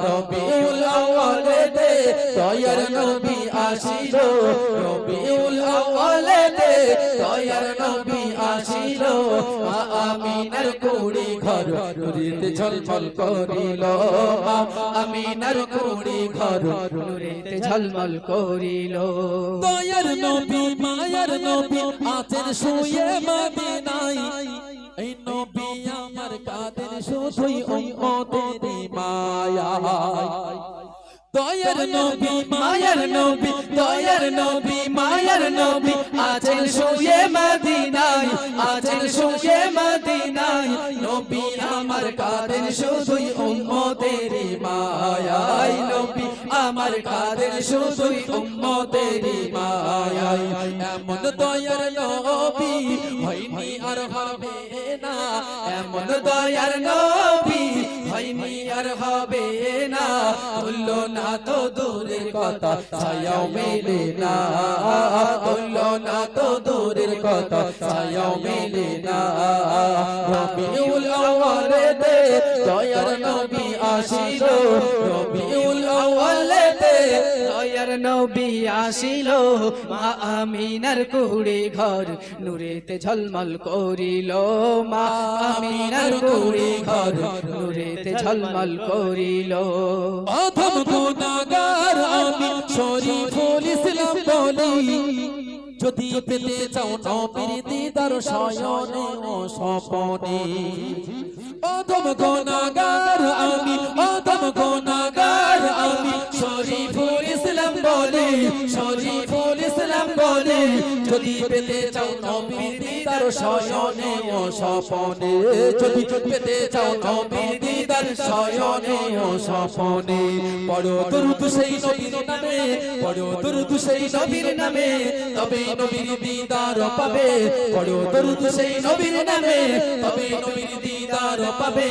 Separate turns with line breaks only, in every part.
রবিউল আউয়ালেতে দয়ার নবী আসিল রবিউল আউয়ালেতে দয়ার নবী আসিল আমিনার কুড়ি ঘর নূরেতে ঝলমল করিল আমিনার কুড়ি ঘর নূরেতে ঝলমল করিল দয়ার নবী মায়ার নবী আছেন শুয়ে মদিনায় এই নবী আমার কাদের শুধুই উম্মতেরই মায়ায় দয়ার নবী মায়ার নবী দয়ার নবী মায়ার নবী আছেন শুয়ে মদিনায় আছেন শুয়ে মদিনায় নবী আমার কাদের শুধুই উম্মতেরই মায়ায় নবী আমার কাদের শুধুই উম্মতেরই মায়ায় এমন দয়ার নবী হয়নি আর হবে না এমন দয়ার নবী হয়নি আর হবে না তুল্লো না তো দূরের কথা ছায়াও মেলে না তুল্লো না তো দূরের কথা ছায়াও মেলে না রবিউল আউয়ালেতে দয়ার নবী আসিল রবিউল আউয়ালেতে দয়ার নবী আসিল মা আমিনার কুড়ি ঘর নূরেতে ঝলমল করিল মা আমিনার কুড়ি ঘর নূরেতে ঝলমল করিল অধম গুনাহগার আমি শরীফুল ইসলাম বলি যদি পেতে চাও নবীর দিদার শয়নে ও স্বপনে অধম গুনাহগার আমি অধম গুনাহগার আমি শরীফুল ইসলাম বলি শরীফুল ইসলাম বলি যদি পেতে চাও নবীর দিদার শয়নে ও স্বপনে যদি পেতে চাও নবীর দিদার শয়নে ও স্বপনে পড়ো দরুদ সেই নবীর নামে পড়ো দরুদ সেই নবীর নামে তবে নবীর দিদার পাবে পড়ো দরুদ সেই নবীর নামে তবে নবীর দিদার পাবে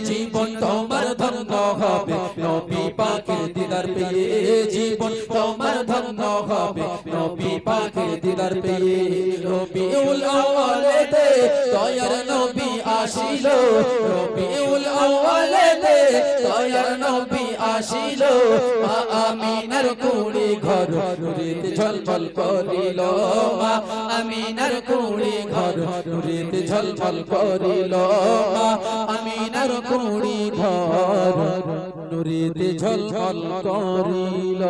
জীবন তোমার ধন্য হবে নবী পাকের দিদার পেয়ে জীবন তোমার ধন্য হবে নবী পাকের দিদার পেয়ে রবিউল আউয়ালেতে দয়ার নবী আসিল রবিউল আউয়ালেতে দয়ার নবী আসিল মা আমিনার কুড়ি ঘর নূরেতে ঝলমল করিল মা আমিনার কুড়ি ঘর নূরেতে ঝলমল করিল মা আমিনার কুড়ি ঘর নূরেতে ঝলমল করিল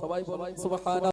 সবাই বলেন সুবহানাল্লাহ।